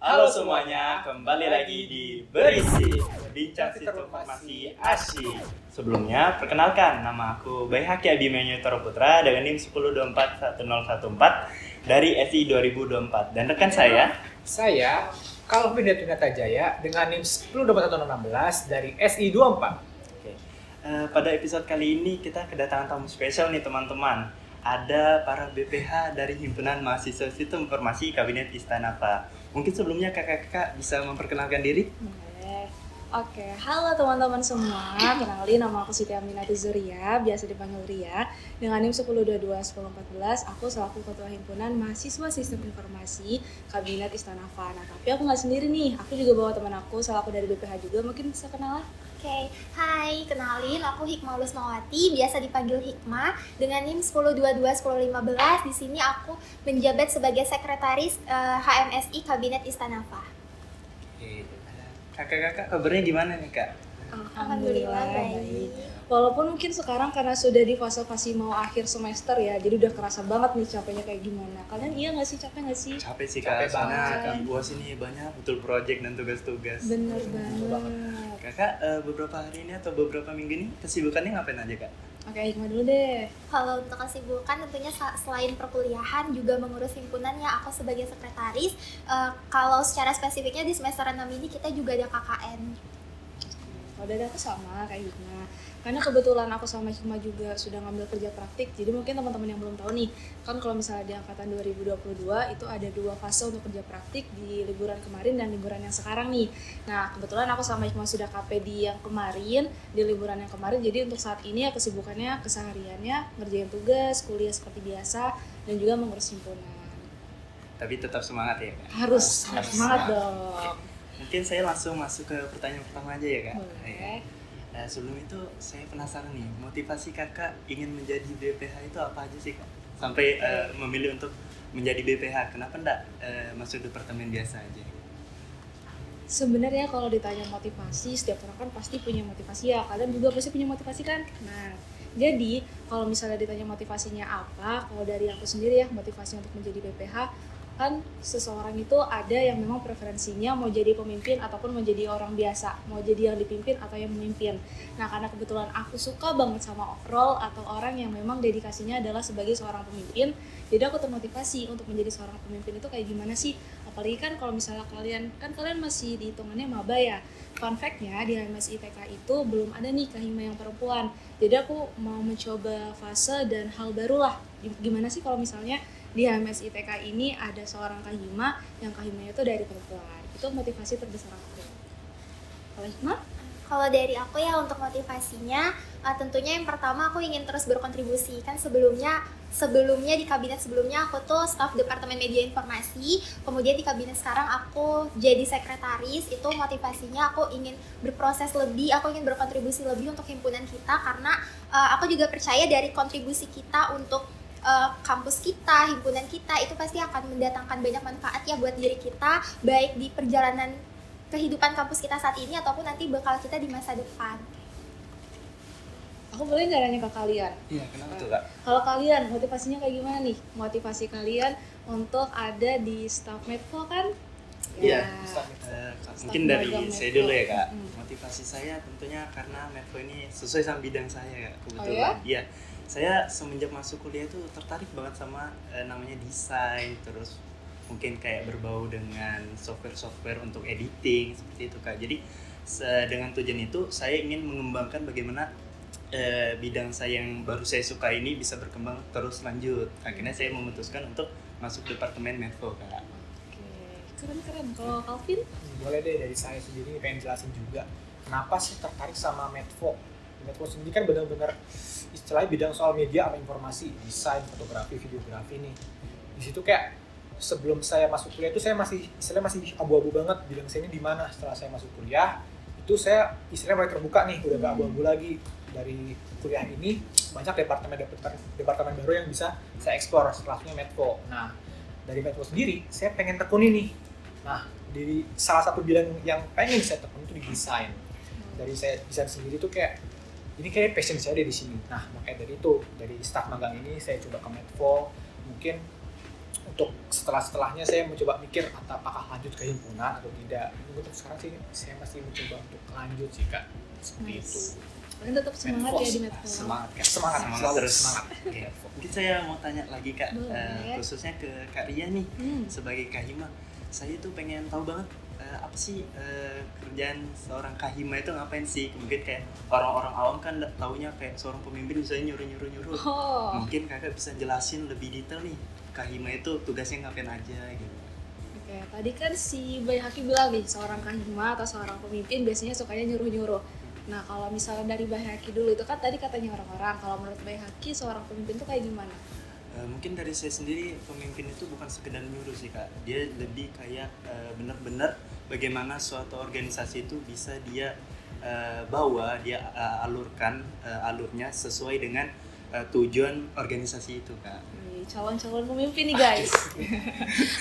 Halo semuanya, kembali lagi di Berisi Bincang Sistem Informasi Asyik. Sebelumnya, perkenalkan, nama aku Baihaki Abimanyu Toro Putra dengan NIM 10241014 dari SI 2024. Dan rekan saya Calvin Detunata Jaya dengan NIM 102116 dari SI 24. Oke. Pada episode kali ini kita kedatangan tamu spesial nih teman-teman. Ada para BPH dari Himpunan Mahasiswa Sistem Informasi Kabinet Istana Pak. Mungkin sebelumnya kakak-kakak bisa memperkenalkan diri? Boleh. Oke, halo teman-teman semua. Kenalin, nama aku Siti Aminati Zuria, biasa dipanggil Ria. Dengan NIM 10221014, aku selaku Ketua Himpunan Mahasiswa Sistem Informasi Kabinet Istana Fa. Nah, tapi aku nggak sendiri nih. Aku juga bawa teman aku, selaku dari BPH juga. Mungkin bisa kenalan? Oke, hai, kenalin aku Hikmah Lusmawati, biasa dipanggil Hikmah dengan NIM 10221015. Di sini aku menjabat sebagai sekretaris HMSI Kabinet Istana Fa. Oke. Kakak-kakak kabarnya gimana nih kak? Alhamdulillah baik. Walaupun mungkin sekarang karena sudah di fase mau akhir semester ya, jadi udah kerasa banget nih capeknya kayak gimana. Kalian iya nggak sih, capek nggak sih? Capek sih kak, Capek soalnya banget. kan buat sini banyak betul project dan tugas-tugas. Bener banget. Kakak beberapa hari ini atau beberapa minggu ini kesibukannya ngapain aja kak? Oke, Hikmah dulu deh. Kalau untuk kesibukan tentunya selain perkuliahan juga mengurus himpunan ya, aku sebagai sekretaris. Kalau secara spesifiknya di semester 6 ini kita juga ada KKN. Kalau dari aku sama kayak Hikmah. Karena kebetulan aku sama Hikmah juga sudah ngambil kerja praktik. Jadi mungkin teman-teman yang belum tahu nih, kan kalau misalnya di angkatan 2022 itu ada 2 fase untuk kerja praktik di liburan kemarin dan liburan yang sekarang nih. Nah, kebetulan aku sama Hikmah sudah KP di yang kemarin, di liburan yang kemarin. Jadi untuk saat ini ya kesibukannya, kesehariannya ngerjain tugas, kuliah seperti biasa, dan juga mengurus himpunan. Tapi tetap semangat ya kak? Harus semangat dong. Mungkin saya langsung masuk ke pertanyaan pertama aja ya kak? Boleh. Nah, sebelum itu saya penasaran nih, motivasi kakak ingin menjadi BPH itu apa aja sih kak? Sampai memilih untuk menjadi BPH, kenapa enggak masuk departemen biasa aja? Sebenarnya kalau ditanya motivasi, setiap orang kan pasti punya motivasi ya. Kalian juga pasti punya motivasi kan? Nah, jadi kalau misalnya ditanya motivasinya apa, kalau dari aku sendiri ya, motivasi untuk menjadi BPH, kan seseorang itu ada yang memang preferensinya mau jadi pemimpin ataupun mau jadi orang biasa, mau jadi yang dipimpin atau yang memimpin. Nah, karena kebetulan aku suka banget sama role atau orang yang memang dedikasinya adalah sebagai seorang pemimpin, jadi aku termotivasi untuk menjadi seorang pemimpin itu kayak gimana sih? Apalagi kan kalau misalnya kalian masih dihitungannya maba ya. Fun fact-nya di HMS ITK itu belum ada nih kahima yang perempuan. Jadi aku mau mencoba fase dan hal baru lah. Gimana sih kalau misalnya di HMS ITK ini ada seorang kahima yang kahimanya itu dari perempuan. Itu motivasi terbesar aku. Kalau Hikmah? Kalau dari aku ya untuk motivasinya, tentunya yang pertama aku ingin terus berkontribusi. Kan sebelumnya di kabinet sebelumnya aku tuh staf Departemen Media Informasi, kemudian di kabinet sekarang aku jadi sekretaris. Itu motivasinya aku ingin berproses lebih, aku ingin berkontribusi lebih untuk himpunan kita, karena aku juga percaya dari kontribusi kita untuk kampus kita, himpunan kita itu pasti akan mendatangkan banyak manfaat ya buat diri kita, baik di perjalanan kehidupan kampus kita saat ini ataupun nanti bekal kita di masa depan. Aku boleh nggak nanya ke kalian? Iya, kenapa tuh kak? Kalau kalian motivasinya kayak gimana nih? Motivasi kalian untuk ada di staff Medco kan? Iya. Ya. Mungkin dari magang saya Medco. dulu ya kak. Mm. Motivasi saya tentunya karena Medco ini sesuai sama bidang saya kak, kebetulan. Oh ya? Iya. Saya semenjak masuk kuliah tuh tertarik banget sama namanya desain, terus mungkin kayak berbau dengan software untuk editing seperti itu kak. Jadi dengan tujuan itu saya ingin mengembangkan bagaimana bidang saya yang baru saya suka ini bisa berkembang terus lanjut. Akhirnya saya memutuskan untuk masuk departemen Medco kak. Oke, keren. Kalau Calvin? Boleh deh, dari saya sendiri pengen jelasin juga kenapa sih tertarik sama Medco. Medco sendiri kan benar-benar istilahnya bidang soal media sama informasi, desain, fotografi, videografi nih. Di situ kayak sebelum saya masuk kuliah itu saya masih abu-abu banget bidang saya ini di mana. Setelah saya masuk kuliah itu saya istilahnya mulai terbuka nih, udah gak abu-abu lagi. Dari kuliah ini banyak departemen baru yang bisa saya explore, setelahnya Medco. Nah, dari Medco sendiri saya pengen tekuni nih. Nah, di salah satu bidang yang pengen saya tekuni itu di desain. Dari saya desain sendiri tuh kayak ini kayak passion saya ada di sini. Nah, makanya dari itu, dari staf magang ini saya coba ke Medco, mungkin untuk setelahnya saya mencoba mikir apakah lanjut ke himpunan atau tidak. Untuk sekarang sih saya masih mencoba untuk lanjut sih Kak, seperti Nice. itu. Kalian tetap semangat ya di Medfo. Semangat Kak. Semangat, selalu terus. semangat. Oke. Mungkin saya mau tanya lagi Kak, Boleh. khususnya ke Kak Ria nih, Hmm. sebagai Kahima. Saya tuh pengen tahu banget apa sih kerjaan seorang Kahima itu ngapain sih? Mungkin kayak orang-orang awam kan taunya kayak seorang pemimpin misalnya nyuruh-nyuruh. Oh. Mungkin Kakak bisa jelasin lebih detail nih, Kahima itu tugasnya ngapain aja gitu. Oke, tadi kan si Bay Haki bilang nih, seorang kahima atau seorang pemimpin biasanya sukanya nyuruh-nyuruh. Nah, kalau misalnya dari Bay Haki dulu itu kan tadi katanya orang-orang, kalau menurut Bay Haki seorang pemimpin tuh kayak gimana? Mungkin dari saya sendiri, pemimpin itu bukan sekedar nyuruh sih Kak. Dia lebih kayak benar-benar bagaimana suatu organisasi itu bisa dia bawa, dia alurkan alurnya sesuai dengan tujuan organisasi itu Kak. Wih, calon-calon pemimpin nih guys.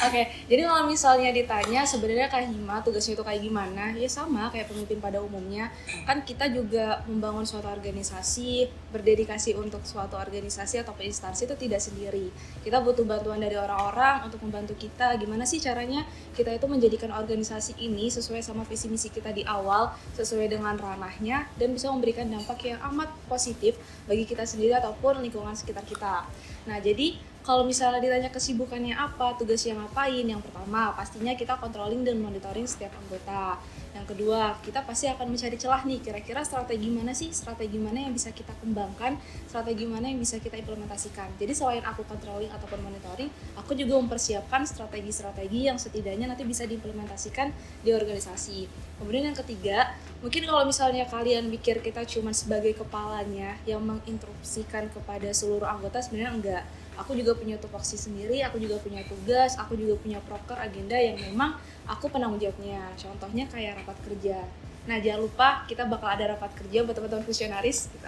Oke, jadi kalau misalnya ditanya sebenarnya Kahima tugasnya itu kayak gimana? Ya sama kayak pemimpin pada umumnya. Kan kita juga membangun suatu organisasi, berdedikasi untuk suatu organisasi atau instansi itu tidak sendiri. Kita butuh bantuan dari orang-orang untuk membantu kita. Gimana sih caranya kita itu menjadikan organisasi ini sesuai sama visi misi kita di awal, sesuai dengan ranahnya dan bisa memberikan dampak yang amat positif bagi kita sendiri ataupun lingkungan sekitar kita. Nah, jadi kalau misalnya ditanya kesibukannya apa, tugasnya ngapain, yang pertama pastinya kita controlling dan monitoring setiap anggota. Yang kedua, kita pasti akan mencari celah nih, kira-kira strategi mana sih, strategi mana yang bisa kita kembangkan, strategi mana yang bisa kita implementasikan. Jadi selain aku controlling ataupun monitoring, aku juga mempersiapkan strategi-strategi yang setidaknya nanti bisa diimplementasikan di organisasi. Kemudian yang ketiga, mungkin kalau misalnya kalian mikir kita cuma sebagai kepalanya yang menginstruksikan kepada seluruh anggota, sebenarnya enggak. Aku juga punya tupoksi sendiri, aku juga punya tugas, aku juga punya proker agenda yang memang aku penanggung jawabnya. Contohnya kayak rapat kerja. Nah, jangan lupa kita bakal ada rapat kerja buat teman-teman fusionaris gitu.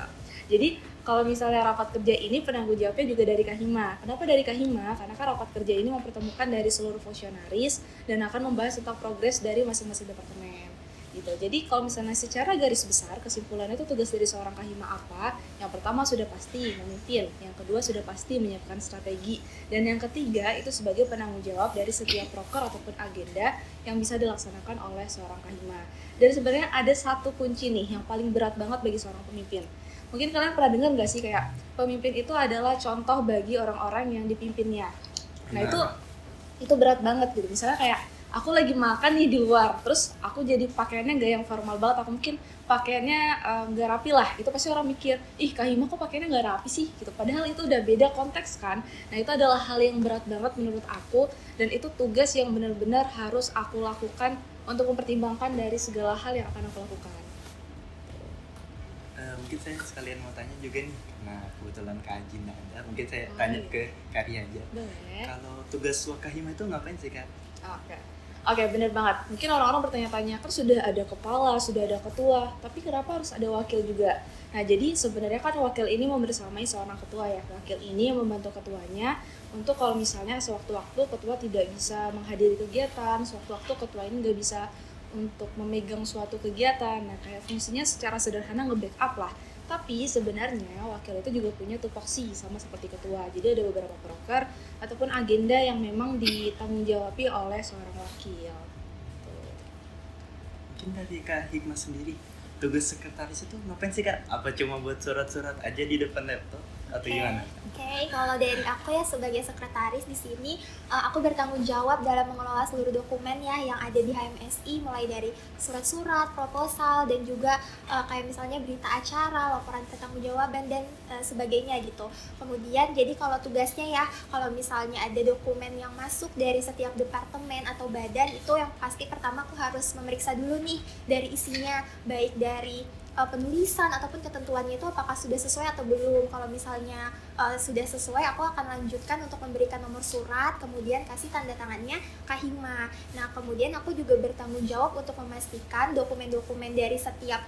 Jadi, kalau misalnya rapat kerja ini penanggung jawabnya juga dari Kahima. Kenapa dari Kahima? Karena kan rapat kerja ini mempertemukan dari seluruh fusionaris dan akan membahas tentang progres dari masing-masing departemen. Gitu. Jadi kalau misalnya secara garis besar kesimpulannya itu tugas dari seorang Kahima apa? Yang pertama sudah pasti memimpin, yang kedua sudah pasti menyiapkan strategi, dan yang ketiga itu sebagai penanggung jawab dari setiap proker ataupun agenda yang bisa dilaksanakan oleh seorang Kahima. Dan sebenarnya ada satu kunci nih yang paling berat banget bagi seorang pemimpin. Mungkin kalian pernah dengar nggak sih kayak pemimpin itu adalah contoh bagi orang-orang yang dipimpinnya. Nah itu berat banget gitu. Misalnya kayak aku lagi makan nih di luar, terus aku jadi pakaiannya gak yang formal banget, aku mungkin pakaiannya gak rapi lah, itu pasti orang mikir, ih Kahima kok pakaiannya gak rapi sih, gitu. Padahal itu udah beda konteks kan. Nah itu adalah hal yang berat banget menurut aku, dan itu tugas yang benar-benar harus aku lakukan untuk mempertimbangkan dari segala hal yang akan aku lakukan. Mungkin saya sekalian mau tanya juga nih, karena kebetulan Kak Ajin ada, mungkin saya tanya ke Kak Ria aja. Boleh. Kalau tugas Wakahima itu ngapain sih Kak? Oke, bener banget. Mungkin orang-orang bertanya-tanya, kan sudah ada kepala, sudah ada ketua, tapi kenapa harus ada wakil juga? Nah, jadi sebenarnya kan wakil ini membersamai seorang ketua ya. Wakil ini yang membantu ketuanya untuk kalau misalnya sewaktu-waktu ketua tidak bisa menghadiri kegiatan, sewaktu-waktu ketua ini nggak bisa untuk memegang suatu kegiatan. Nah, kayak fungsinya secara sederhana nge-backup lah. Tapi sebenarnya wakil itu juga punya tupoksi sama seperti ketua. Jadi ada beberapa proker ataupun agenda yang memang ditanggung-jawabi oleh seorang wakil. Tuh. Mungkin dari Kak Hikmah sendiri, tugas sekretaris itu ngapain sih Kak? Apa cuma buat surat-surat aja di depan laptop atau gimana? Oke, kalau dari aku ya sebagai sekretaris di sini, aku bertanggung jawab dalam mengelola seluruh dokumen ya yang ada di HMSI, mulai dari surat-surat, proposal, dan juga kayak misalnya berita acara, laporan pertanggungjawaban dan sebagainya gitu. Kemudian jadi kalau tugasnya ya, kalau misalnya ada dokumen yang masuk dari setiap departemen atau badan, itu yang pasti pertama aku harus memeriksa dulu nih dari isinya, baik dari penulisan ataupun ketentuannya itu apakah sudah sesuai atau belum. Kalau misalnya sudah sesuai, aku akan lanjutkan untuk memberikan nomor surat, kemudian kasih tanda tangannya Kahima. Nah, kemudian aku juga bertanggung jawab untuk memastikan dokumen-dokumen dari setiap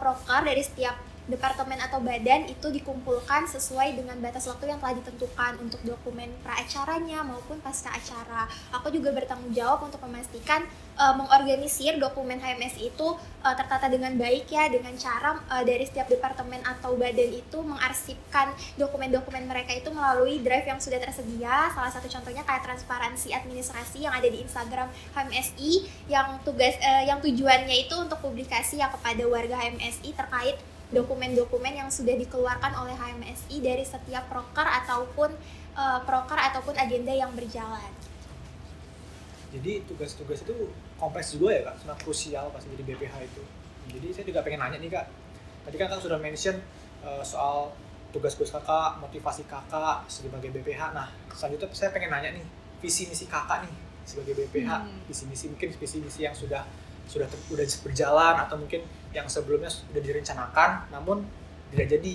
proker, dari setiap departemen atau badan itu dikumpulkan sesuai dengan batas waktu yang telah ditentukan untuk dokumen pra-acaranya maupun pasca acara. Aku juga bertanggung jawab untuk memastikan mengorganisir dokumen HMSI itu tertata dengan baik ya, dengan cara dari setiap departemen atau badan itu mengarsipkan dokumen-dokumen mereka itu melalui drive yang sudah tersedia. Salah satu contohnya kayak transparansi administrasi yang ada di Instagram HMSI yang tujuannya itu untuk publikasi ya kepada warga HMSI terkait dokumen-dokumen yang sudah dikeluarkan oleh HMSI dari setiap proker ataupun agenda yang berjalan. Jadi tugas-tugas itu kompleks juga ya Kak, sangat krusial pas jadi BPH itu. Jadi saya juga pengen nanya nih Kak, tadi kan Kak sudah mention soal tugas-tugas Kakak, motivasi Kakak sebagai BPH. Nah selanjutnya saya pengen nanya nih, visi misi Kakak nih sebagai BPH, visi misi mungkin visi misi yang sudah berjalan atau mungkin yang sebelumnya sudah direncanakan namun tidak jadi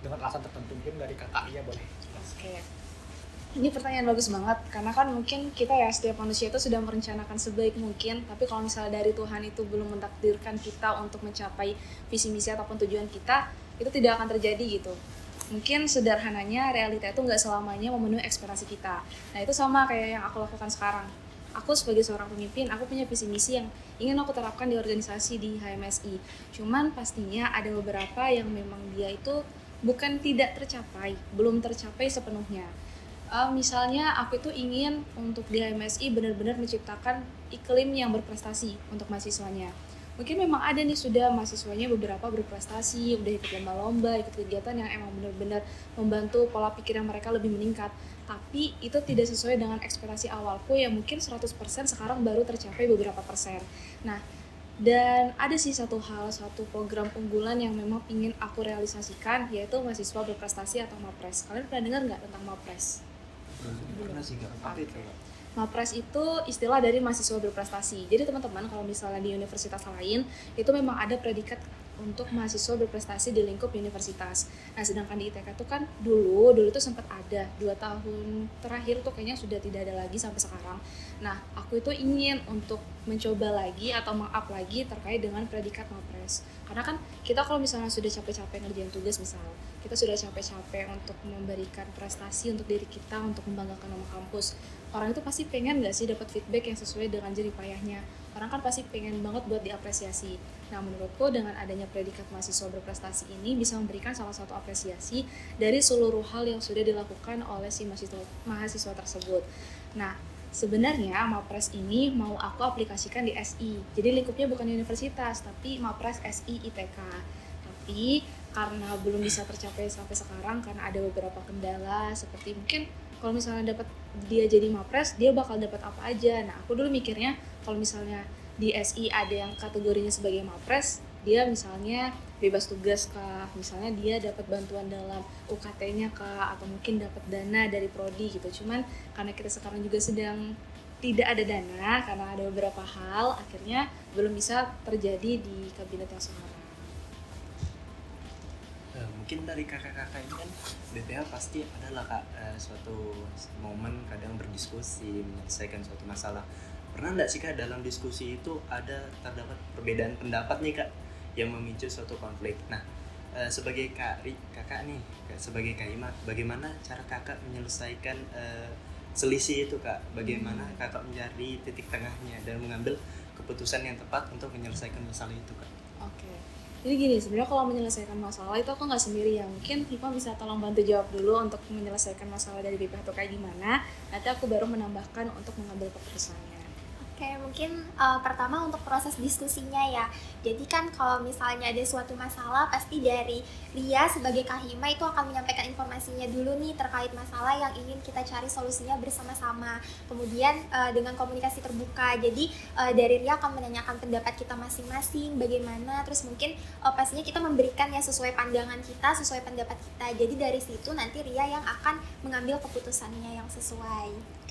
dengan alasan tertentu, mungkin dari Kakak ya boleh. Oke. Ini pertanyaan bagus banget karena kan mungkin kita ya setiap manusia itu sudah merencanakan sebaik mungkin, tapi kalau misalnya dari Tuhan itu belum mentakdirkan kita untuk mencapai visi misi ataupun tujuan kita, itu tidak akan terjadi gitu. Mungkin sederhananya realita itu nggak selamanya memenuhi ekspektasi kita. Nah itu sama kayak yang aku lakukan sekarang. Aku sebagai seorang pemimpin, aku punya visi misi yang ingin aku terapkan di organisasi di HMSI. Cuman pastinya ada beberapa yang memang dia itu bukan tidak tercapai, belum tercapai sepenuhnya. Misalnya aku itu ingin untuk di HMSI benar-benar menciptakan iklim yang berprestasi untuk mahasiswanya. Mungkin memang ada nih sudah mahasiswanya beberapa berprestasi, udah ikut lomba-lomba, ikut kegiatan yang emang benar-benar membantu pola pikir yang mereka lebih meningkat. Tapi itu tidak sesuai dengan ekspektasi awalku yang mungkin 100% sekarang baru tercapai beberapa persen. Nah, dan ada sih satu program unggulan yang memang ingin aku realisasikan, yaitu mahasiswa berprestasi atau MAPRES. Kalian pernah dengar nggak tentang MAPRES? Pernah sih Kak, apa itu? MAPRES itu istilah dari mahasiswa berprestasi. Jadi teman-teman kalau misalnya di universitas lain itu memang ada predikat untuk mahasiswa berprestasi di lingkup universitas. Nah sedangkan di ITK itu kan dulu itu sempat ada 2 tahun terakhir tuh kayaknya sudah tidak ada lagi sampai sekarang. Nah aku itu ingin untuk mencoba lagi atau meng-up lagi terkait dengan predikat MAPRES. Karena kan kita kalau misalnya sudah capek-capek ngerjain tugas misal, kita sudah capek-capek untuk memberikan prestasi untuk diri kita, untuk membanggakan nama kampus. Orang itu pasti pengen gak sih dapat feedback yang sesuai dengan jerih payahnya. Orang kan pasti pengen banget buat diapresiasi. Nah menurutku dengan adanya predikat mahasiswa berprestasi ini bisa memberikan salah satu apresiasi dari seluruh hal yang sudah dilakukan oleh si mahasiswa tersebut. Nah sebenarnya MAPRES ini mau aku aplikasikan di SI. Jadi lingkupnya bukan universitas, tapi MAPRES SI ITK. Tapi karena belum bisa tercapai sampai sekarang karena ada beberapa kendala seperti mungkin kalau misalnya dapat dia jadi MAPRES, dia bakal dapat apa aja. Nah, aku dulu mikirnya kalau misalnya di SI ada yang kategorinya sebagai MAPRES, dia misalnya bebas tugas kah, misalnya dia dapat bantuan dalam UKT-nya kah, atau mungkin dapat dana dari prodi gitu. Cuman karena kita sekarang juga sedang tidak ada dana karena ada beberapa hal, akhirnya belum bisa terjadi di kabinet yang sekarang. Mungkin dari kakak-kakak ini kan BPH pasti adalah Kak suatu momen kadang berdiskusi menyelesaikan suatu masalah. Pernah nggak sih Kak dalam diskusi itu terdapat perbedaan pendapat nih Kak yang memicu suatu konflik? Nah sebagai kakak nih sebagai Kak Ima, bagaimana cara kakak menyelesaikan selisih itu Kak? Bagaimana kakak mencari titik tengahnya dan mengambil keputusan yang tepat untuk menyelesaikan masalah itu Kak? Oke. Jadi gini, sebenarnya kalau menyelesaikan masalah itu aku nggak sendiri ya. Mungkin Hipa bisa tolong bantu jawab dulu untuk menyelesaikan masalah dari BPH itu kayak gimana. Nanti aku baru menambahkan untuk mengambil keputusannya. Oke, mungkin pertama untuk proses diskusinya ya. Jadi kan kalau misalnya ada suatu masalah, pasti dari Ria sebagai Kahima itu akan menyampaikan informasinya dulu nih terkait masalah yang ingin kita cari solusinya bersama-sama. Kemudian dengan komunikasi terbuka, jadi dari Ria akan menanyakan pendapat kita masing-masing, bagaimana, terus mungkin pastinya kita memberikan ya sesuai pandangan kita, sesuai pendapat kita. Jadi dari situ nanti Ria yang akan mengambil keputusannya yang sesuai.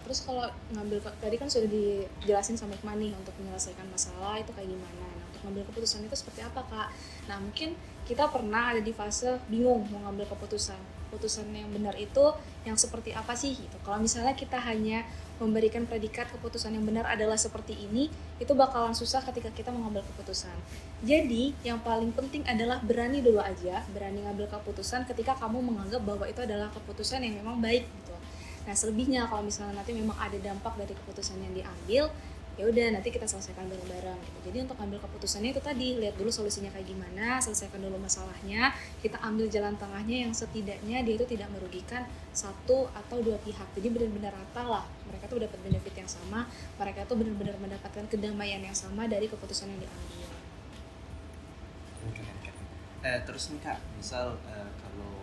Terus kalau ngambil, tadi kan sudah dijelasin sama Hikmah nih untuk menyelesaikan masalah itu kayak gimana. Nah untuk ngambil keputusan itu seperti apa Kak? Nah mungkin kita pernah ada di fase bingung mau ngambil keputusan yang benar itu yang seperti apa sih gitu. Kalau misalnya kita hanya memberikan predikat keputusan yang benar adalah seperti ini, itu bakalan susah ketika kita mengambil keputusan. Jadi yang paling penting adalah berani dulu aja, berani ngambil keputusan ketika kamu menganggap bahwa itu adalah keputusan yang memang baik gitu. Nah selebihnya kalau misalnya nanti memang ada dampak dari keputusan yang diambil, ya udah nanti kita selesaikan bareng-bareng gitu. Jadi untuk ambil keputusannya itu tadi, lihat dulu solusinya kayak gimana, selesaikan dulu masalahnya, kita ambil jalan tengahnya yang setidaknya dia itu tidak merugikan satu atau dua pihak. Jadi benar-benar rata lah, mereka tuh dapat benefit yang sama, mereka tuh benar-benar mendapatkan kedamaian yang sama dari keputusan yang diambil. Terus nih Kak, misal kalau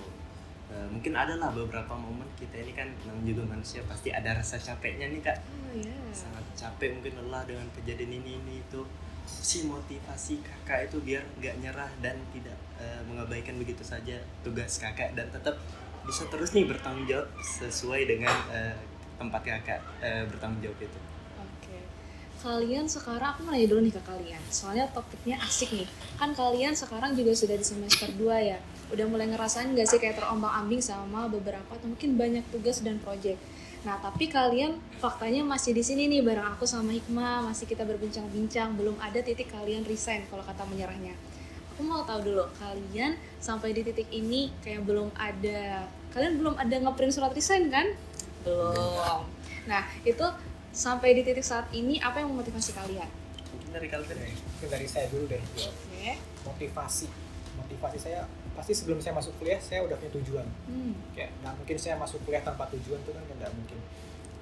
mungkin ada lah beberapa momen kita ini kan namanya juga manusia, pasti ada rasa capeknya nih Kak. Oh ya. Sangat capek, mungkin lelah dengan kejadian ini itu. Si motivasi Kakak itu biar nggak nyerah dan tidak mengabaikan begitu saja tugas Kakak dan tetap bisa terus nih bertanggung jawab sesuai dengan tempat Kakak bertanggung jawab itu. Oke. Kalian sekarang, aku mau nanya dulu nih ke kalian, soalnya topiknya asik nih. Kan kalian sekarang juga sudah di semester 2 ya. Udah mulai ngerasain gak sih kayak terombang-ambing sama beberapa atau mungkin banyak tugas dan proyek. Nah, tapi kalian faktanya masih di sini nih bareng aku sama Hikmah, masih kita berbincang-bincang, belum ada titik kalian resign kalau kata menyerahnya. Aku mau tahu dulu, kalian sampai di titik ini kayak kalian belum ada ngeprint surat resign kan? Belum. Nah, itu sampai di titik saat ini apa yang memotivasi kalian? Mungkin dari Calvin ya. Mungkin dari saya dulu deh. Oke. Motivasi saya pasti sebelum saya masuk kuliah saya udah punya tujuan. Kayak nggak mungkin saya masuk kuliah tanpa tujuan, itu kan nggak mungkin.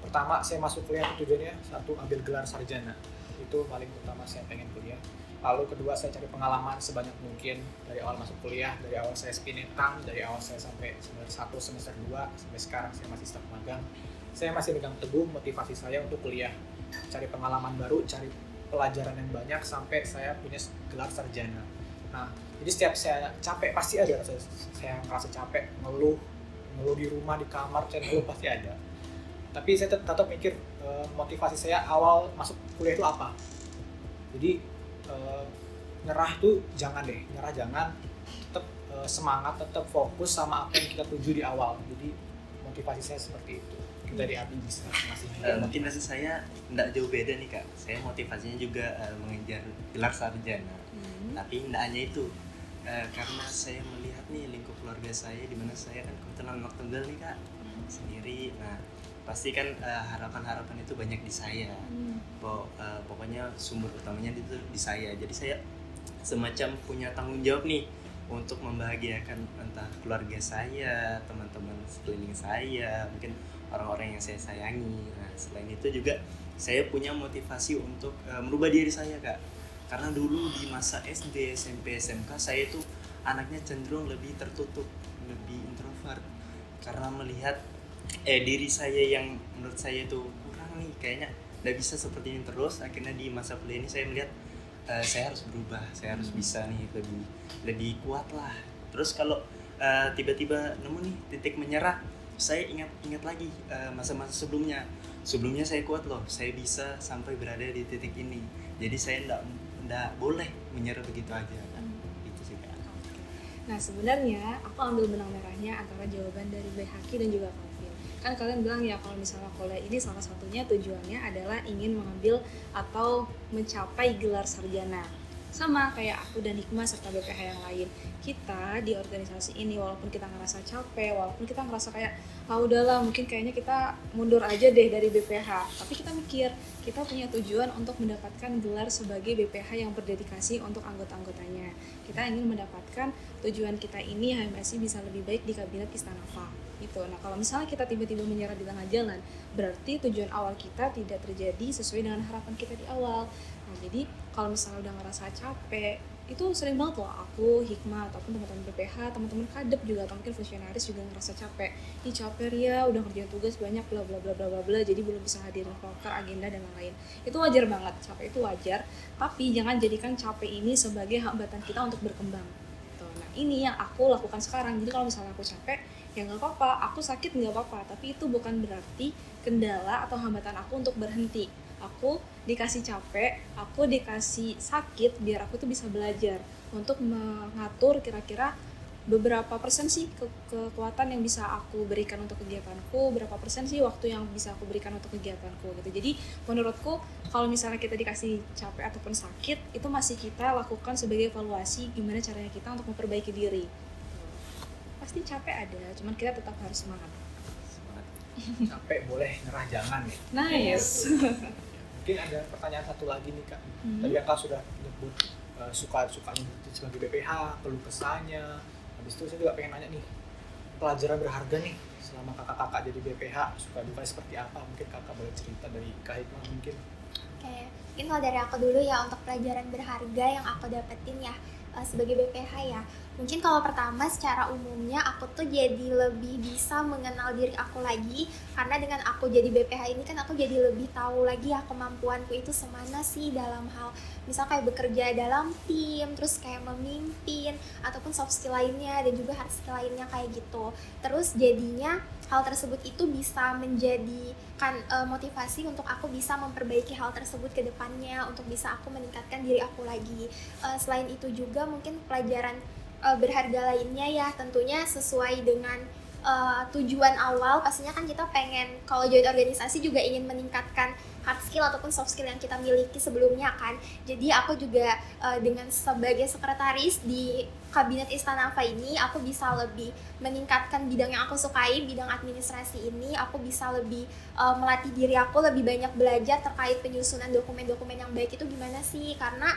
Pertama saya masuk kuliah tujuannya satu, ambil gelar sarjana, itu paling utama, saya pengen kuliah. Lalu kedua, saya cari pengalaman sebanyak mungkin dari awal masuk kuliah, dari awal saya spinetang, dari awal saya sampai semester 1, semester 2, sampai sekarang saya masih staf magang. Saya masih pegang teguh motivasi saya untuk kuliah, cari pengalaman baru, cari pelajaran yang banyak sampai saya punya gelar sarjana. Nah, jadi setiap saya capek pasti ada, saya merasa capek, ngeluh di rumah, di kamar, saya ngeluh pasti ada. Tapi saya tetap mikir motivasi saya awal masuk kuliah itu apa. Jadi nyerah tuh jangan, tetap semangat, tetap fokus sama apa yang kita tuju di awal. Jadi motivasi saya seperti itu. Dari Abi bisa masih mungkin rasa saya tidak jauh beda nih Kak. Saya motivasinya juga mengejar gelar sarjana. Tapi tidak hanya itu, karena saya melihat nih lingkup keluarga saya, di mana saya kan kebetulan anak tunggal nih Kak, sendiri. Nah, pasti kan harapan-harapan itu banyak di saya. Pokoknya sumber utamanya itu di saya. Jadi saya semacam punya tanggung jawab nih untuk membahagiakan entah keluarga saya, teman-teman sekeliling saya, mungkin orang-orang yang saya sayangi. Nah, selain itu juga saya punya motivasi untuk merubah diri saya Kak. Karena dulu di masa SD, SMP, SMK saya itu anaknya cenderung lebih tertutup, lebih introvert. Karena melihat diri saya yang menurut saya itu kurang nih, kayaknya nggak bisa seperti ini terus. Akhirnya di masa kuliah ini saya melihat saya harus berubah, saya harus bisa nih lebih kuat lah. Terus kalau tiba-tiba nemu nih titik menyerah, saya ingat lagi masa-masa sebelumnya saya kuat loh, saya bisa sampai berada di titik ini. Jadi saya nggak boleh menyerah begitu aja kan. Itu sih Kak. Nah, sebenarnya aku ambil benang merahnya antara jawaban dari Haki dan juga Calvin. Kan kalian bilang ya kalau misalnya kuliah ini salah satunya tujuannya adalah ingin mengambil atau mencapai gelar sarjana. Sama kayak aku dan Hikmah serta BPH yang lain. Kita di organisasi ini walaupun kita ngerasa capek, walaupun kita ngerasa kayak udahlah mungkin kayaknya kita mundur aja deh dari BPH, tapi kita mikir kita punya tujuan untuk mendapatkan gelar sebagai BPH yang berdedikasi untuk anggota-anggotanya. Kita ingin mendapatkan tujuan kita ini HMSI bisa lebih baik di kabinet Istanafa gitu. Nah, kalau misalnya kita tiba-tiba menyerah di tengah jalan, berarti tujuan awal kita tidak terjadi sesuai dengan harapan kita di awal. Nah, jadi kalau misalnya udah ngerasa capek, itu sering banget loh aku, Hikmah, ataupun teman-teman BPH, teman-teman kadep juga, atau mungkin fungsionaris juga ngerasa capek. Ih capek ya, udah ngerjain tugas banyak, bla bla bla bla bla bla, jadi belum bisa hadirin proker, agenda dan lain-lain. Itu wajar banget, capek itu wajar. Tapi jangan jadikan capek ini sebagai hambatan kita untuk berkembang. Tuh, nah ini yang aku lakukan sekarang. Jadi kalau misalnya aku capek, ya nggak apa-apa, aku sakit nggak apa-apa. Tapi itu bukan berarti kendala atau hambatan aku untuk berhenti. Aku dikasih capek, aku dikasih sakit biar aku tuh bisa belajar untuk mengatur kira-kira beberapa persen sih kekuatan yang bisa aku berikan untuk kegiatanku, berapa persen sih waktu yang bisa aku berikan untuk kegiatanku gitu. Jadi menurutku kalau misalnya kita dikasih capek ataupun sakit, itu masih kita lakukan sebagai evaluasi gimana caranya kita untuk memperbaiki diri. Pasti capek ada, cuman kita tetap harus semangat. Capek boleh, nyerah jangan ya. Nice. Mungkin ada pertanyaan satu lagi nih Kak. Hmm. Tadi Kakak sudah menyebut suka sebagai BPH, keluh kesahnya. Habis itu saya juga pengen nanya nih, pelajaran berharga nih selama kakak-kakak jadi BPH, suka duka seperti apa? Mungkin kakak boleh cerita dari Kak Hikmah mungkin. Oke, mungkin kalau dari aku dulu ya untuk pelajaran berharga yang aku dapetin ya sebagai BPH ya. Mungkin kalau pertama secara umumnya aku tuh jadi lebih bisa mengenal diri aku lagi, karena dengan aku jadi BPH ini kan aku jadi lebih tahu lagi ya kemampuanku itu semana sih dalam hal misal kayak bekerja dalam tim, terus kayak memimpin ataupun soft skill lainnya dan juga hard skill lainnya kayak gitu. Terus jadinya hal tersebut itu bisa menjadikan motivasi untuk aku bisa memperbaiki hal tersebut ke depannya, untuk bisa aku meningkatkan diri aku lagi. Selain itu juga mungkin pelajaran berharga lainnya ya tentunya sesuai dengan tujuan awal. Pastinya kan kita pengen kalau join organisasi juga ingin meningkatkan hard skill ataupun soft skill yang kita miliki sebelumnya kan. Jadi aku juga dengan sebagai sekretaris di Kabinet Istana AFA ini aku bisa lebih meningkatkan bidang yang aku sukai, bidang administrasi ini. Aku bisa lebih melatih diri aku lebih banyak belajar terkait penyusunan dokumen-dokumen yang baik itu gimana sih, karena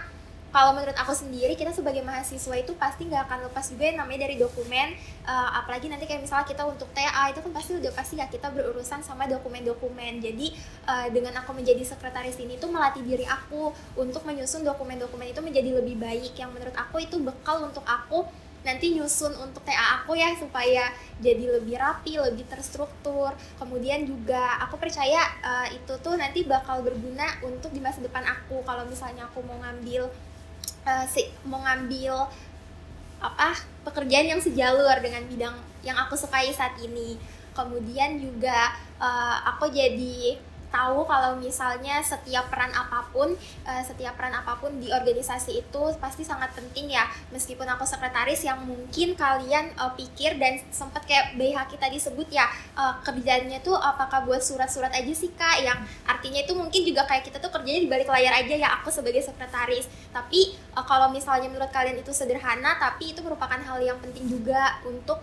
kalau menurut aku sendiri, kita sebagai mahasiswa itu pasti nggak akan lepas juga yang namanya dari dokumen. Apalagi nanti kayak misalnya kita untuk TA itu kan udah pasti ya kita berurusan sama dokumen-dokumen. Jadi dengan aku menjadi sekretaris ini tuh melatih diri aku untuk menyusun dokumen-dokumen itu menjadi lebih baik. Yang menurut aku itu bekal untuk aku nanti nyusun untuk TA aku ya, supaya jadi lebih rapi, lebih terstruktur. Kemudian juga aku percaya itu tuh nanti bakal berguna untuk di masa depan aku. Kalau misalnya aku mau ngambil pekerjaan yang sejalur dengan bidang yang aku sukai saat ini. Kemudian juga aku jadi tahu kalau misalnya setiap peran apapun di organisasi itu pasti sangat penting ya. Meskipun aku sekretaris yang mungkin kalian pikir dan sempat kayak BH kita disebut ya, kerjanya tuh apakah buat surat-surat aja sih Kak, yang artinya itu mungkin juga kayak kita tuh kerjanya di balik layar aja ya, aku sebagai sekretaris. Tapi kalau misalnya menurut kalian itu sederhana, tapi itu merupakan hal yang penting juga untuk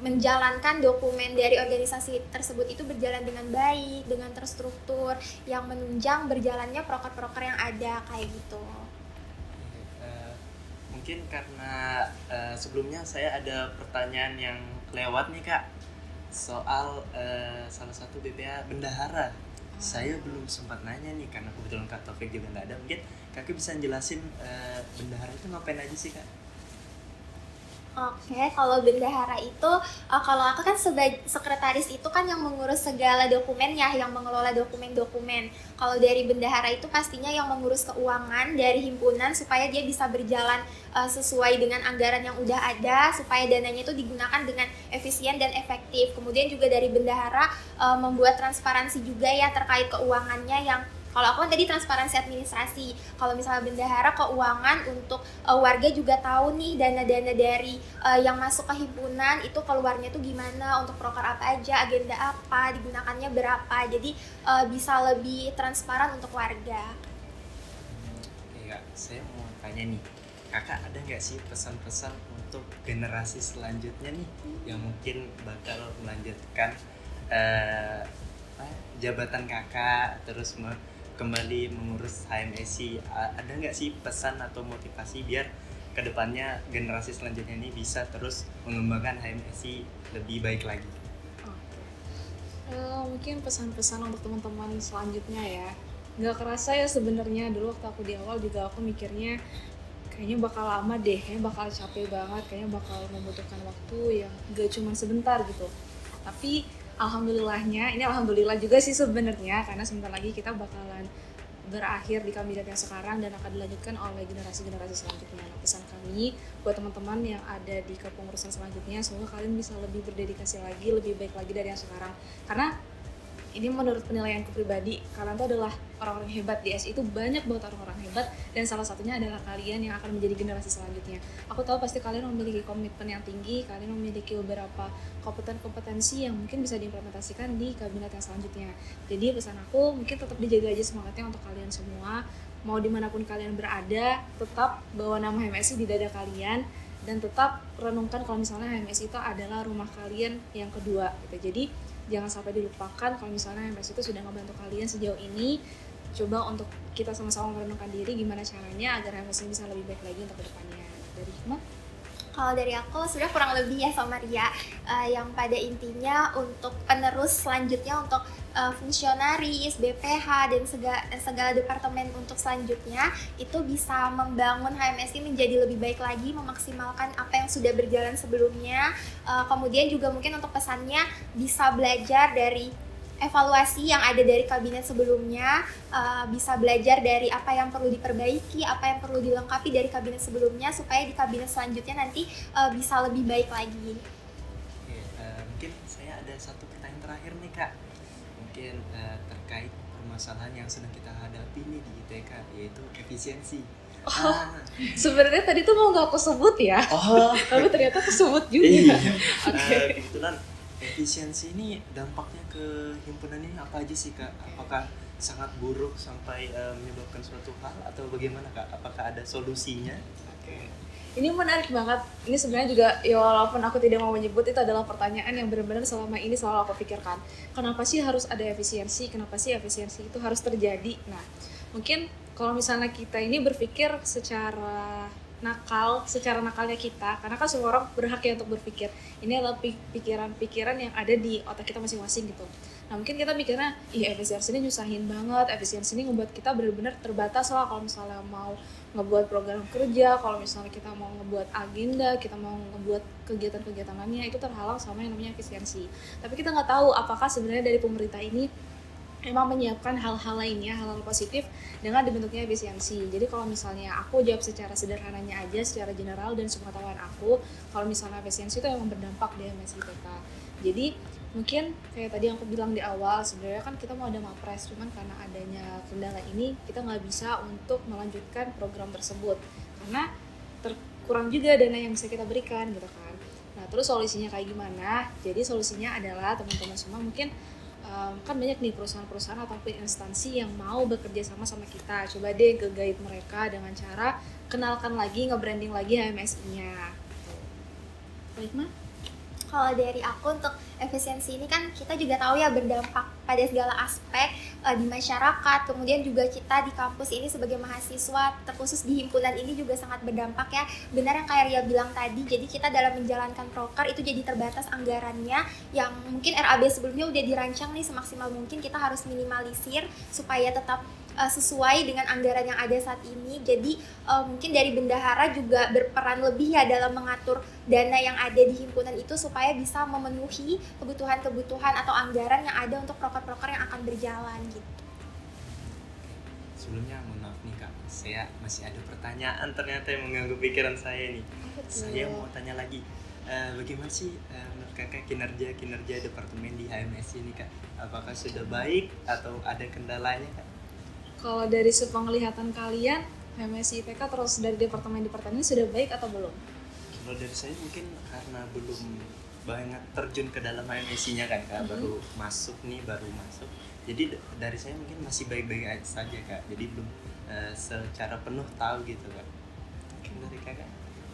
menjalankan dokumen dari organisasi tersebut itu berjalan dengan baik, dengan terstruktur, yang menunjang berjalannya proker-proker yang ada kayak gitu. Mungkin karena sebelumnya saya ada pertanyaan yang kelewat nih Kak, soal salah satu BPH bendahara. Saya belum sempat nanya nih karena kebetulan Kak Taufik juga nggak ada. Mungkin Kakak bisa jelasin bendahara itu ngapain aja sih Kak? Oke, kalau bendahara itu, kalau aku kan sebagai sekretaris itu kan yang mengurus segala dokumen ya, yang mengelola dokumen-dokumen. Kalau dari bendahara itu pastinya yang mengurus keuangan dari himpunan supaya dia bisa berjalan sesuai dengan anggaran yang udah ada, supaya dananya itu digunakan dengan efisien dan efektif. Kemudian juga dari bendahara membuat transparansi juga ya terkait keuangannya, yang kalau aku kan tadi transparansi administrasi. Kalau misalnya bendahara keuangan untuk warga juga tahu nih dana-dana dari yang masuk ke himpunan itu keluarnya tuh gimana, untuk proker apa aja, agenda apa, digunakannya berapa. Jadi bisa lebih transparan untuk warga. Oke Kak, saya mau tanya nih, Kakak ada nggak sih pesan-pesan untuk generasi selanjutnya nih yang mungkin bakal melanjutkan jabatan Kakak terus kembali mengurus HMSI? Ada nggak sih pesan atau motivasi biar kedepannya generasi selanjutnya ini bisa terus mengembangkan HMSI lebih baik lagi? Mungkin pesan-pesan untuk teman-teman selanjutnya ya. Nggak kerasa ya sebenarnya dulu waktu aku di awal juga aku mikirnya kayaknya bakal lama deh, kayaknya bakal capek banget, kayaknya bakal membutuhkan waktu yang nggak cuma sebentar gitu. Tapi alhamdulillahnya, ini alhamdulillah juga sih sebenarnya, karena sebentar lagi kita bakalan berakhir di kabinet yang sekarang dan akan dilanjutkan oleh generasi-generasi selanjutnya. Pesan kami buat teman-teman yang ada di kepengurusan selanjutnya, semoga kalian bisa lebih berdedikasi lagi, lebih baik lagi dari yang sekarang. Karena ini menurut penilaianku pribadi, kalian tuh adalah orang-orang hebat di SI, itu banyak banget orang-orang hebat, dan salah satunya adalah kalian yang akan menjadi generasi selanjutnya. Aku tahu pasti kalian memiliki komitmen yang tinggi, kalian memiliki beberapa kompetensi yang mungkin bisa diimplementasikan di kabinet yang selanjutnya. Jadi pesan aku mungkin tetap dijaga aja semangatnya untuk kalian semua, mau dimanapun kalian berada, tetap bawa nama HMSI di dada kalian, dan tetap renungkan kalau misalnya HMSI itu adalah rumah kalian yang kedua gitu. Jadi jangan sampai dilupakan kalau misalnya HMSI itu sudah ngebantu kalian sejauh ini, coba untuk kita sama-sama merenungkan diri gimana caranya agar HMS ini bisa lebih baik lagi untuk kedepannya. Dari Hikmah? Kalau dari aku sudah kurang lebih ya sama Ria, yang pada intinya untuk penerus selanjutnya untuk fungsionaris, BPH dan segala departemen untuk selanjutnya itu bisa membangun HMSI menjadi lebih baik lagi, memaksimalkan apa yang sudah berjalan sebelumnya. Kemudian juga mungkin untuk pesannya bisa belajar dari evaluasi yang ada dari kabinet sebelumnya, bisa belajar dari apa yang perlu diperbaiki, apa yang perlu dilengkapi dari kabinet sebelumnya supaya di kabinet selanjutnya nanti bisa lebih baik lagi. Oke, mungkin saya ada satu pertanyaan terakhir nih Kak. Mungkin terkait permasalahan yang sedang kita hadapi nih di ITK, yaitu efisiensi. Sebenarnya tadi tuh mau nggak aku sebut ya, tapi ternyata aku sebut juga. Iya. Oke. Kebetulan efisiensi ini dampaknya ke himpunan ini apa aja sih Kak? Apakah sangat buruk sampai menyebabkan suatu hal atau bagaimana Kak? Apakah ada solusinya? Oke. Ini menarik banget. Ini sebenarnya juga ya walaupun aku tidak mau menyebut, itu adalah pertanyaan yang benar-benar selama ini selalu aku pikirkan. Kenapa sih harus ada efisiensi? Kenapa sih efisiensi itu harus terjadi? Nah, mungkin kalau misalnya kita ini berpikir secara nakalnya kita, karena kan semua orang berhak ya untuk berpikir. Ini adalah pikiran-pikiran yang ada di otak kita masing-masing gitu. Nah mungkin kita mikirnya, efisiensi ini nyusahin banget, efisiensi ini membuat kita benar-benar terbatas lah kalau misalnya mau ngebuat program kerja, kalau misalnya kita mau ngebuat agenda, kita mau ngebuat kegiatan-kegiatan lainnya, itu terhalang sama yang namanya efisiensi. Tapi kita nggak tahu apakah sebenarnya dari pemerintah ini memang menyiapkan hal-hal lainnya, hal-hal positif dengan dibentuknya efisiensi. Jadi kalau misalnya aku jawab secara sederhananya aja, secara general dan sepengetahuan aku, kalau misalnya efisiensi itu memang berdampak di MSIPK. Jadi mungkin kayak tadi yang aku bilang di awal, sebenarnya kan kita mau ada mapres, cuman karena adanya kendala ini kita nggak bisa untuk melanjutkan program tersebut karena kurang juga dana yang bisa kita berikan gitu kan. Nah terus solusinya kayak gimana? Jadi solusinya adalah teman-teman semua mungkin kan banyak nih perusahaan-perusahaan ataupun instansi yang mau bekerja sama kita. Coba deh nge-guide mereka dengan cara kenalkan lagi, nge-branding lagi HMSI-nya. Baik, Ma? Kalau dari aku untuk efisiensi ini kan kita juga tahu ya berdampak pada segala aspek di masyarakat, kemudian juga kita di kampus ini sebagai mahasiswa, terkhusus di himpunan ini juga sangat berdampak ya. Benar yang kayak Ria bilang tadi, jadi kita dalam menjalankan proker itu jadi terbatas anggarannya yang mungkin RAB sebelumnya udah dirancang nih semaksimal mungkin kita harus minimalisir supaya tetap sesuai dengan anggaran yang ada saat ini. Jadi mungkin dari bendahara juga berperan lebih ya dalam mengatur dana yang ada di himpunan itu supaya bisa memenuhi kebutuhan-kebutuhan atau anggaran yang ada untuk proker-proker yang akan berjalan gitu. Sebelumnya mohon maaf nih Kak, saya masih ada pertanyaan ternyata yang mengganggu pikiran saya nih. Saya mau tanya lagi, bagaimana sih menurut Kakak kinerja departemen di HMSI ini Kak? Apakah sudah baik atau ada kendalanya Kak? Kalau dari sepenglihatan kalian, HMSI IPK terus dari departemen-departemen ini sudah baik atau belum? Kalau dari saya mungkin karena belum banyak terjun ke dalam HMSI-nya kan Kak, baru masuk. Jadi dari saya mungkin masih baik-baik saja Kak. Jadi belum secara penuh tahu gitu Kak. Mungkin dari Kakak?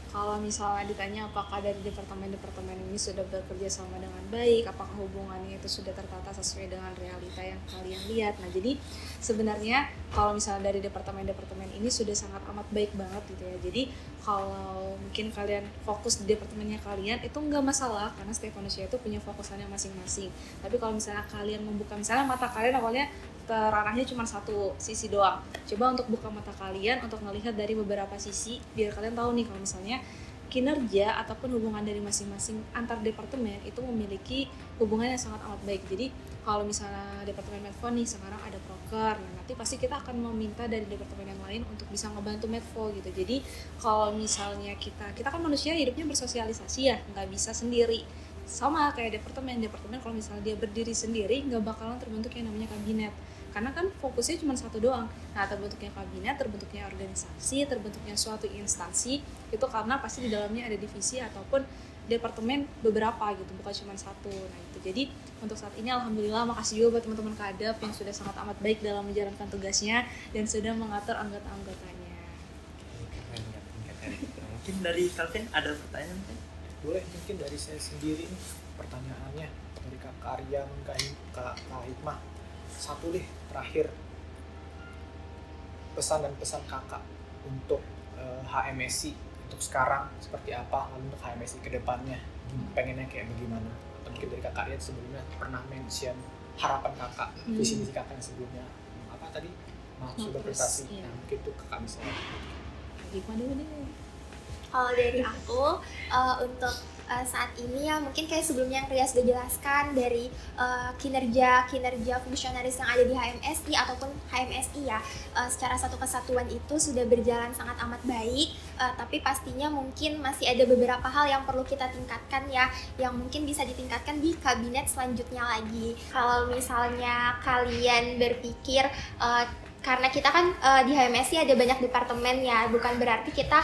Kalau misalnya ditanya apakah dari departemen-departemen ini sudah bekerja sama dengan baik, apakah hubungannya itu sudah tertata sesuai dengan realita yang kalian lihat. Nah jadi sebenarnya kalau misalnya dari departemen-departemen ini sudah sangat amat baik banget gitu ya. Jadi kalau mungkin kalian fokus di departemennya kalian itu nggak masalah karena setiap manusia itu punya fokusannya masing-masing. Tapi kalau misalnya kalian membuka misalnya mata kalian awalnya ranahnya cuma satu sisi doang. Coba untuk buka mata kalian untuk melihat dari beberapa sisi biar kalian tahu nih kalau misalnya kinerja ataupun hubungan dari masing-masing antar departemen itu memiliki hubungan yang sangat amat baik. Jadi kalau misalnya departemen Medfo nih sekarang ada proker, nah nanti pasti kita akan meminta dari departemen yang lain untuk bisa ngebantu Medfo gitu. Jadi kalau misalnya kita kan manusia hidupnya bersosialisasi ya, nggak bisa sendiri. Sama kayak departemen kalau misalnya dia berdiri sendiri nggak bakalan terbentuk yang namanya kabinet. Karena kan fokusnya cuma satu doang. Nah, terbentuknya kabinet, terbentuknya organisasi, terbentuknya suatu instansi itu karena pasti di dalamnya ada divisi ataupun departemen beberapa gitu, bukan cuma satu. Nah, itu. Jadi untuk saat ini alhamdulillah makasih juga buat teman-teman Kadep yang sudah sangat amat baik dalam menjalankan tugasnya dan sudah mengatur anggota-anggotanya. Mungkin dari Calvin ada pertanyaan kan? Boleh mungkin dari saya sendiri nih pertanyaannya dari Kak Aryan, Kak Hikmah. Satu deh terakhir, pesan dan pesan kakak untuk HMSI untuk sekarang seperti apa, lalu untuk HMSI ke depannya pengennya kayak bagaimana, atau mungkin dari kakak lihat sebelumnya pernah mention harapan kakak, visi misi kakak yang sebelumnya apa tadi, sudah berprestasi, iya. mungkin itu kakak bisa. Gimana deh? Kalau dari aku untuk saat ini ya mungkin kayak sebelumnya yang Ria sudah jelaskan dari kinerja fungsionaris yang ada di HMSI ataupun HMSI ya, secara satu kesatuan itu sudah berjalan sangat amat baik, tapi pastinya mungkin masih ada beberapa hal yang perlu kita tingkatkan ya, yang mungkin bisa ditingkatkan di kabinet selanjutnya lagi. Kalau misalnya kalian berpikir karena kita kan di HMSI ada banyak departemen ya, bukan berarti kita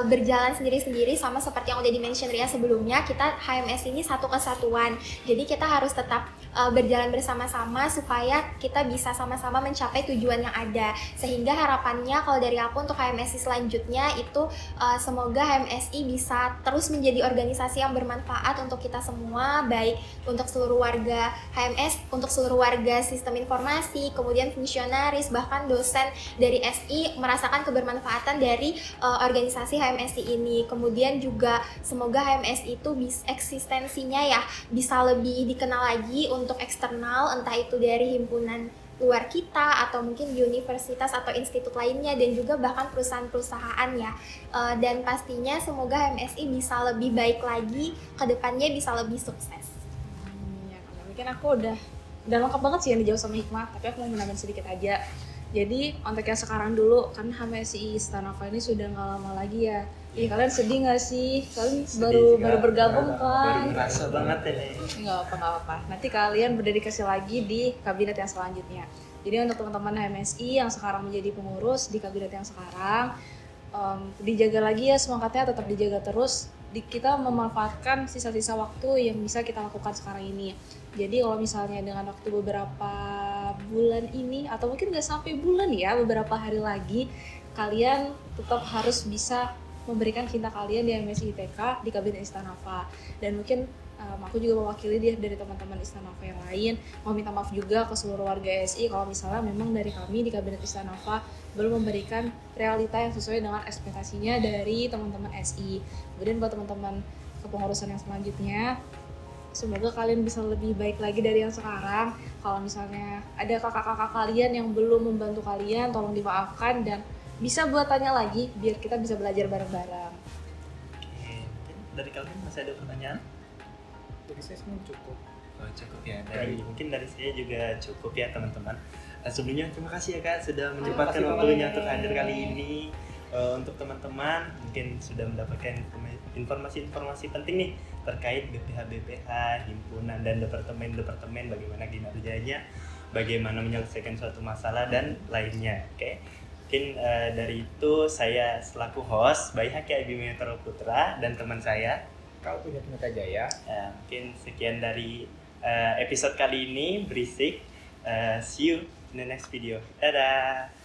berjalan sendiri-sendiri, sama seperti yang udah di-mention Ria sebelumnya, kita HMSI ini satu kesatuan, jadi kita harus tetap berjalan bersama-sama supaya kita bisa sama-sama mencapai tujuan yang ada. Sehingga harapannya kalau dari aku untuk HMSI selanjutnya itu semoga HMSI bisa terus menjadi organisasi yang bermanfaat untuk kita semua, baik untuk seluruh warga HMS, untuk seluruh warga sistem informasi, kemudian fungsionaris, bahkan dosen dari SI merasakan kebermanfaatan dari organisasi HMSI ini. Kemudian juga semoga HMSI itu eksistensinya ya bisa lebih dikenal lagi untuk eksternal, entah itu dari himpunan luar kita atau mungkin di universitas atau institut lainnya, dan juga bahkan perusahaan-perusahaan ya. Dan pastinya semoga HMSI bisa lebih baik lagi, kedepannya bisa lebih sukses. Ya, mungkin aku udah lengkap banget sih yang dijawab sama Hikmah, tapi aku mau menambah sedikit aja. Jadi untuk yang sekarang dulu, kan HMSI Istanova ini sudah nggak lama lagi ya. Ih, kalian sedih nggak sih? Kalian baru bergabung kan? Baru ngerasa banget ini. Nggak apa-apa. Nanti kalian berdedikasi lagi di kabinet yang selanjutnya. Jadi untuk teman-teman HMSI yang sekarang menjadi pengurus di kabinet yang sekarang, dijaga lagi ya semangatnya, tetap dijaga terus. Kita memanfaatkan sisa-sisa waktu yang bisa kita lakukan sekarang ini. Jadi kalau misalnya dengan waktu beberapa bulan ini, atau mungkin nggak sampai bulan ya, beberapa hari lagi, kalian tetap harus bisa memberikan cinta kalian di HMSI ITK di kabinet Istanova. Dan mungkin aku juga mewakili dari teman-teman Istanova yang lain, mau minta maaf juga ke seluruh warga SI kalau misalnya memang dari kami di kabinet Istanova belum memberikan realita yang sesuai dengan ekspektasinya dari teman-teman SI. Kemudian buat teman-teman kepengurusan yang selanjutnya, semoga kalian bisa lebih baik lagi dari yang sekarang. Kalau misalnya ada kakak-kakak kalian yang belum membantu kalian, tolong dimaafkan dan bisa buat tanya lagi biar kita bisa belajar bareng-bareng. Oke, mungkin dari kalian masih ada pertanyaan? Jadi saya semua cukup. Oh, cukup ya. Mungkin dari saya juga cukup ya teman-teman. Sebelumnya terima kasih ya Kak sudah menyempatkan waktunya untuk hadir kali ini. Untuk teman-teman mungkin sudah mendapatkan informasi-informasi penting nih terkait BPH, himpunan dan departemen bagaimana kinerjanya, bagaimana menyelesaikan suatu masalah dan lainnya. Oke. Mungkin dari itu saya selaku host Bayi Haki Abimanyu Putra dan teman saya Kau punya Jaya. mungkin sekian dari episode kali ini Berisik. See you in the next video. Dadah.